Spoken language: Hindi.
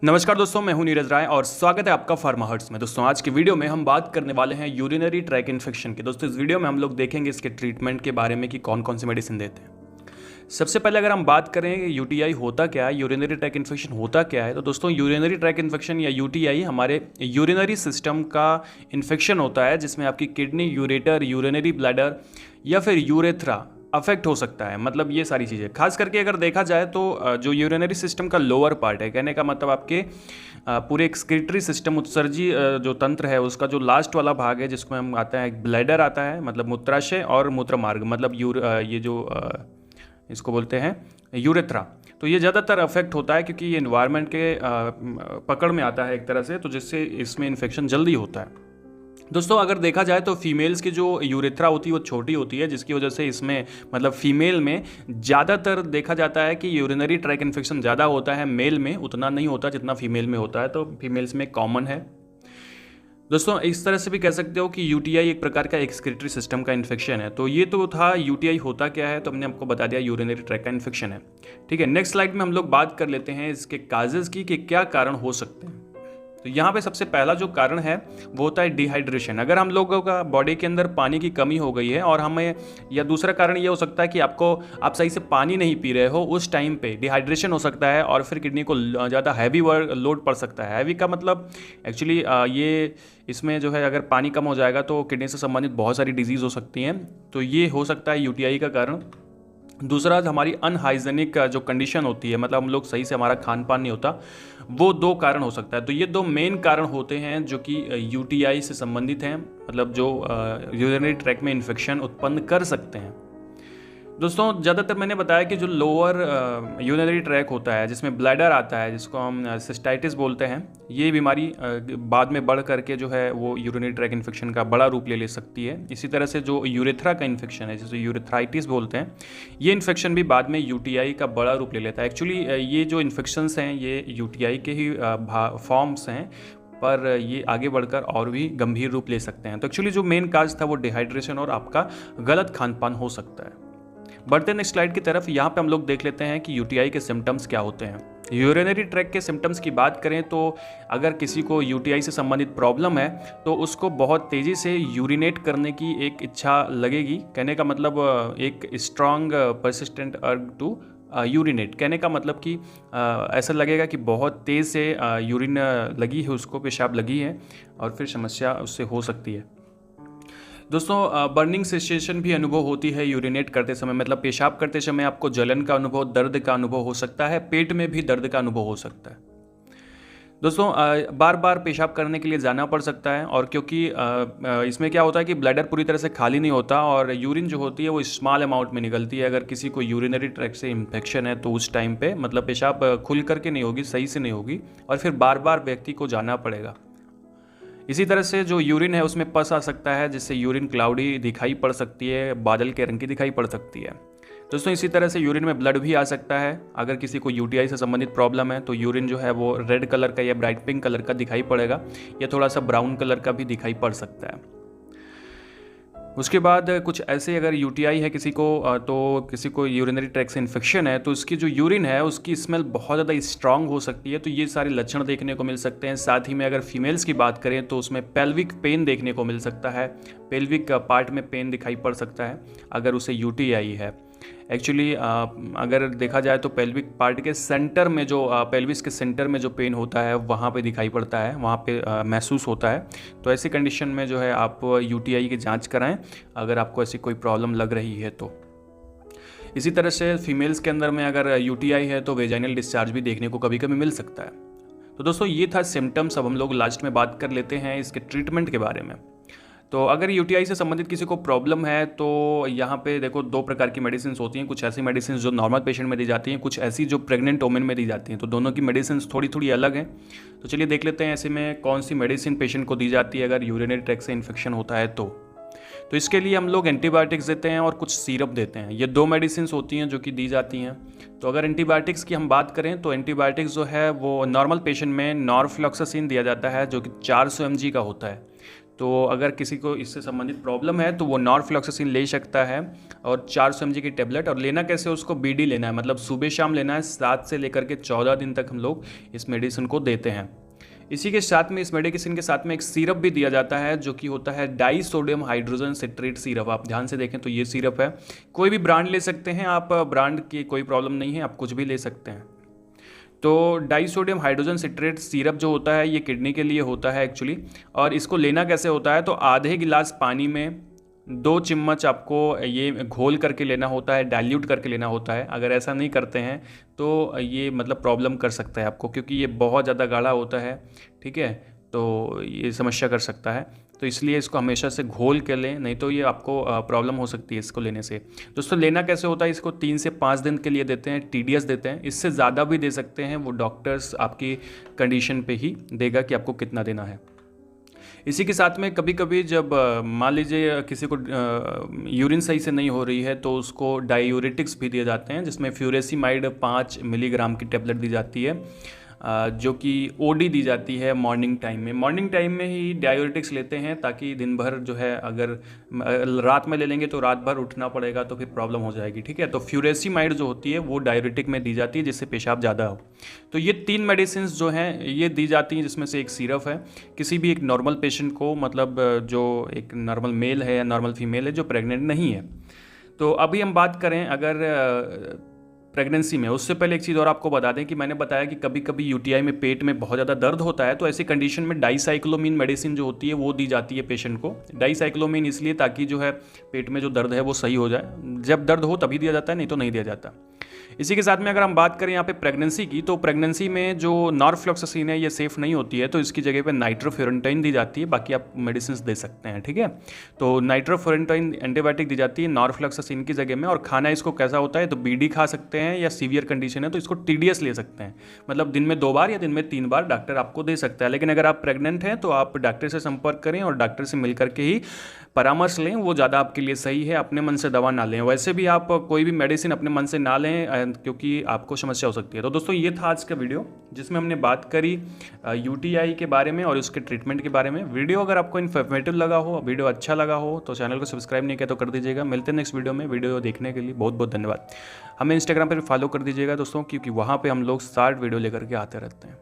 नमस्कार दोस्तों, मैं हूं नीरज राय और स्वागत है आपका फार्मा हर्ट्स में। दोस्तों आज की वीडियो में हम बात करने वाले हैं यूरिनरी ट्रैक इन्फेक्शन की। दोस्तों इस वीडियो में हम लोग देखेंगे इसके ट्रीटमेंट के बारे में कि कौन कौन सी मेडिसिन देते हैं। सबसे पहले अगर हम बात करें यूटीआई होता क्या है, यूरिनरी ट्रैक इन्फेक्शन होता क्या है, तो दोस्तों यूरिनरी ट्रैक इन्फेक्शन या यूटीआई हमारे यूरिनरी सिस्टम का इन्फेक्शन होता है जिसमें आपकी किडनी, यूरेटर, यूरिनरी ब्लैडर या फिर यूरेथ्रा अफेक्ट हो सकता है। मतलब ये सारी चीज़ें खास करके अगर देखा जाए तो जो यूरिनरी सिस्टम का लोअर पार्ट है, कहने का मतलब आपके पूरे एक्सक्रीटरी सिस्टम, उत्सर्जी जो तंत्र है उसका जो लास्ट वाला भाग है जिसको हम आता है, एक ब्लैडर आता है मतलब मूत्राशय और मूत्र मार्ग मतलब ये जो इसको बोलते हैं यूरेथ्रा। तो ये ज़्यादातर अफेक्ट होता है क्योंकि ये इन्वायरमेंट के पकड़ में आता है एक तरह से, तो जिससे इसमें इन्फेक्शन जल्दी होता है। दोस्तों अगर देखा जाए तो फीमेल्स की जो यूरेथ्रा होती है वो छोटी होती है, जिसकी वजह से इसमें मतलब फीमेल में ज़्यादातर देखा जाता है कि यूरिनरी ट्रैक इन्फेक्शन ज़्यादा होता है, मेल में उतना नहीं होता जितना फीमेल में होता है, तो फीमेल्स में कॉमन है। दोस्तों इस तरह से भी कह सकते हो कि यूटीआई एक प्रकार का एक्सक्रीटरी सिस्टम का इन्फेक्शन है। तो ये तो था यूटीआई होता क्या है, तो हमने आपको बता दिया यूरिनरी ट्रैक का इन्फेक्शन है। ठीक है, नेक्स्ट स्लाइड में हम लोग बात कर लेते हैं इसके काजेज़ की कि क्या कारण हो सकते हैं। तो यहाँ पे सबसे पहला जो कारण है वो होता है डिहाइड्रेशन। अगर हम लोगों का बॉडी के अंदर पानी की कमी हो गई है और हमें, या दूसरा कारण ये हो सकता है कि आप सही से पानी नहीं पी रहे हो, उस टाइम पे डिहाइड्रेशन हो सकता है और फिर किडनी को ज़्यादा हैवी लोड पड़ सकता है। हैवी का मतलब एक्चुअली ये इसमें जो है अगर पानी कम हो जाएगा तो किडनी से संबंधित बहुत सारी डिजीज़ हो सकती हैं, तो ये हो सकता है यूटीआई का कारण। दूसरा हमारी अनहाइजेनिक जो कंडीशन होती है, मतलब हम लोग सही से हमारा खान पान नहीं होता, वो दो कारण हो सकता है। तो ये दो मेन कारण होते हैं जो कि यूटीआई से संबंधित हैं, मतलब जो यूरिनरी ट्रैक में इन्फेक्शन उत्पन्न कर सकते हैं। दोस्तों ज़्यादातर मैंने बताया कि जो लोअर यूरिनरी ट्रैक होता है जिसमें ब्लैडर आता है, जिसको हम सिस्टाइटिस बोलते हैं, ये बीमारी बाद में बढ़ करके जो है वो यूरिनरी ट्रैक इन्फेक्शन का बड़ा रूप ले सकती है। इसी तरह से जो यूरेथ्रा का इन्फेक्शन है, जिसे यूरेथ्राइटिस बोलते हैं, ये इन्फेक्शन भी बाद में यूटीआई का बड़ा रूप ले लेता है। एक्चुअली ये जो इन्फेक्शंस हैं ये यूटीआई के ही फॉर्म्स हैं, पर ये आगे बढ़कर और भी गंभीर रूप ले सकते हैं। तो एक्चुअली जो मेन काज था वो डिहाइड्रेशन और आपका गलत खान पान हो सकता है। बढ़ते नेक्स्ट स्लाइड की तरफ, यहाँ पे हम लोग देख लेते हैं कि यूटीआई के सिम्टम्स क्या होते हैं। यूरिनरी ट्रैक के सिम्टम्स की बात करें तो अगर किसी को यूटीआई से संबंधित प्रॉब्लम है तो उसको बहुत तेज़ी से यूरिनेट करने की एक इच्छा लगेगी। कहने का मतलब एक strong persistent urge to urinate, कहने का मतलब कि ऐसा लगेगा कि बहुत तेज़ से यूरिन लगी है, उसको पेशाब लगी है और फिर समस्या उससे हो सकती है। दोस्तों बर्निंग सेंसेशन भी अनुभव होती है यूरिनेट करते समय, मतलब पेशाब करते समय आपको जलन का अनुभव, दर्द का अनुभव हो सकता है, पेट में भी दर्द का अनुभव हो सकता है। दोस्तों बार बार पेशाब करने के लिए जाना पड़ सकता है, और क्योंकि इसमें क्या होता है कि ब्लैडर पूरी तरह से खाली नहीं होता और यूरिन जो होती है वो स्मॉल अमाउंट में निकलती है। अगर किसी को यूरिनरी ट्रैक से इन्फेक्शन है तो उस टाइम पे मतलब पेशाब खुल करके नहीं होगी, सही से नहीं होगी, और फिर बार बार व्यक्ति को जाना पड़ेगा। इसी तरह से जो यूरिन है उसमें पस आ सकता है, जिससे यूरिन क्लाउडी दिखाई पड़ सकती है, बादल के रंग की दिखाई पड़ सकती है। दोस्तों इसी तरह से यूरिन में ब्लड भी आ सकता है। अगर किसी को यूटीआई से संबंधित प्रॉब्लम है तो यूरिन जो है वो रेड कलर का या ब्राइट पिंक कलर का दिखाई पड़ेगा, या थोड़ा सा ब्राउन कलर का भी दिखाई पड़ सकता है। उसके बाद कुछ ऐसे, अगर यूटीआई है किसी को तो किसी को यूरिनरी ट्रैक से इन्फेक्शन है तो उसकी जो यूरिन है उसकी स्मेल बहुत ज़्यादा स्ट्रांग हो सकती है। तो ये सारे लक्षण देखने को मिल सकते हैं। साथ ही में अगर फीमेल्स की बात करें तो उसमें पेल्विक पेन देखने को मिल सकता है, पेल्विक पार्ट में पेन दिखाई पड़ सकता है अगर उसे यूटीआई है। एक्चुअली अगर देखा जाए तो पेल्विक पार्ट के सेंटर में जो पेल्विस के सेंटर में जो पेन होता है वहाँ पे दिखाई पड़ता है, वहाँ पे महसूस होता है। तो ऐसी कंडीशन में जो है आप यूटीआई की जांच कराएं अगर आपको ऐसी कोई प्रॉब्लम लग रही है तो। इसी तरह से फीमेल्स के अंदर में अगर यूटीआई है तो वेजाइनल डिस्चार्ज भी देखने को कभी कभी मिल सकता है। तो दोस्तों ये था सिम्टम्स। अब हम लोग लास्ट में बात कर लेते हैं इसके ट्रीटमेंट के बारे में। तो अगर यूटीआई से संबंधित किसी को प्रॉब्लम है तो यहाँ पे देखो दो प्रकार की मेडिसिन होती हैं। कुछ ऐसी मेडिसिन जो नॉर्मल पेशेंट में दी जाती हैं, कुछ ऐसी जो प्रेग्नेंट वोमेन में दी जाती हैं। तो दोनों की मेडिसिन थोड़ी थोड़ी अलग हैं। तो चलिए देख लेते हैं ऐसे में कौन सी मेडिसिन पेशेंट को दी जाती है अगर यूरिनरी ट्रैक से इन्फेक्शन होता है तो इसके लिए हम लोग एंटीबायोटिक्स देते हैं और कुछ सिरप देते हैं। ये दो मेडिसिन होती हैं जो कि दी जाती हैं। तो अगर एंटीबायोटिक्स की हम बात करें तो एंटीबायोटिक्स जो है वो नॉर्मल पेशेंट में नॉरफ्लॉक्सासिन दिया जाता है जो कि 400 mg का होता है। तो अगर किसी को इससे संबंधित प्रॉब्लम है तो वो नॉरफ्लॉक्सासिन ले सकता है, और 400 mg की टेबलेट। और लेना कैसे, उसको बीडी लेना है, मतलब सुबह शाम लेना है। 7 से लेकर के 14 दिन तक हम लोग इस मेडिसिन को देते हैं। इसी के साथ में, इस मेडिसिन के साथ में एक सिरप भी दिया जाता है जो कि होता है die sodium hydrogen citrate syrup. आप ध्यान से देखें तो ये सिरप है, कोई भी ब्रांड ले सकते हैं आप, ब्रांड की कोई प्रॉब्लम नहीं है, आप कुछ भी ले सकते हैं। तो die sodium hydrogen citrate syrup जो होता है ये किडनी के लिए होता है एक्चुअली। और इसको लेना कैसे होता है, तो आधे गिलास पानी में 2 चम्मच आपको ये घोल करके लेना होता है, डाइल्यूट करके लेना होता है। अगर ऐसा नहीं करते हैं तो ये मतलब प्रॉब्लम कर सकता है आपको, क्योंकि ये बहुत ज़्यादा गाढ़ा होता है, ठीक है, तो ये समस्या कर सकता है। तो इसलिए इसको हमेशा से घोल के लें, नहीं तो ये आपको प्रॉब्लम हो सकती है इसको लेने से। दोस्तों लेना कैसे होता है, इसको 3 से 5 दिन के लिए देते हैं, TDS देते हैं। इससे ज़्यादा भी दे सकते हैं, वो डॉक्टर्स आपकी कंडीशन पे ही देगा कि आपको कितना देना है। इसी के साथ में कभी कभी जब मान लीजिए किसी को यूरिन सही से नहीं हो रही है तो उसको डायूरेटिक्स भी दिए जाते हैं, जिसमें फ्यूरेसिमाइड 5 मिलीग्राम की टेबलेट दी जाती है, जो कि OD दी जाती है मॉर्निंग टाइम में। मॉर्निंग टाइम में ही डायूरेटिक्स लेते हैं ताकि दिन भर जो है, अगर रात में ले लेंगे तो रात भर उठना पड़ेगा तो फिर प्रॉब्लम हो जाएगी, ठीक है। तो फ्यूरेसिमाइड जो होती है वो डायूरेटिक में दी जाती है जिससे पेशाब ज़्यादा हो। तो ये 3 मेडिसिन जो हैं ये दी जाती हैं, जिसमें से एक सिरप है। किसी भी एक नॉर्मल पेशेंट को, मतलब जो एक नॉर्मल मेल है या नॉर्मल फीमेल है जो प्रेग्नेंट नहीं है। तो अभी हम बात करें अगर प्रेगनेंसी में, उससे पहले एक चीज़ और आपको बता दें कि मैंने बताया कि कभी कभी UTI में पेट में बहुत ज़्यादा दर्द होता है, तो ऐसी कंडीशन में डाईसाइक्लोमीन मेडिसिन जो होती है वो दी जाती है पेशेंट को। डाईसाइक्लोमीन इसलिए ताकि जो है पेट में जो दर्द है वो सही हो जाए, जब दर्द हो तभी दिया जाता है, नहीं तो नहीं दिया जाता। इसी के साथ में अगर हम बात करें यहाँ पे प्रेगनेंसी की, तो प्रेगनेंसी में जो नॉरफ्लॉक्सासिन है ये सेफ़ नहीं होती है, तो इसकी जगह पे नाइट्रोफुरेंटाइन दी जाती है। बाकी आप मेडिसिन दे सकते हैं, ठीक है। तो नाइट्रोफुरेंटाइन एंटीबायोटिक दी जाती है नॉरफ्लॉक्सासिन की जगह में। और खाना इसको कैसा होता है, तो BD खा सकते हैं, या सीवियर कंडीशन है तो इसको TDS ले सकते हैं, मतलब दिन में 2 बार या दिन में 3 बार डॉक्टर आपको दे सकता है। लेकिन अगर आप प्रेग्नेंट हैं तो आप डॉक्टर से संपर्क करें और डॉक्टर से मिल करके ही परामर्श लें, वो ज़्यादा आपके लिए सही है। अपने मन से दवा ना लें, वैसे भी आप कोई भी मेडिसिन अपने मन से ना लें क्योंकि आपको समस्या हो सकती है। तो दोस्तों ये था आज का वीडियो जिसमें हमने बात करी UTI के बारे में और उसके ट्रीटमेंट के बारे में। वीडियो अगर आपको इन्फॉर्मेटिव लगा हो, वीडियो अच्छा लगा हो, तो चैनल को सब्सक्राइब नहीं किया तो कर दीजिएगा। मिलते हैं नेक्स्ट वीडियो में। वीडियो देखने के लिए बहुत बहुत धन्यवाद। हमें इंस्टाग्राम पर भी फॉलो कर दीजिएगा दोस्तों, क्योंकि वहाँ पर हम लोग 60 वीडियो लेकर के आते रहते हैं।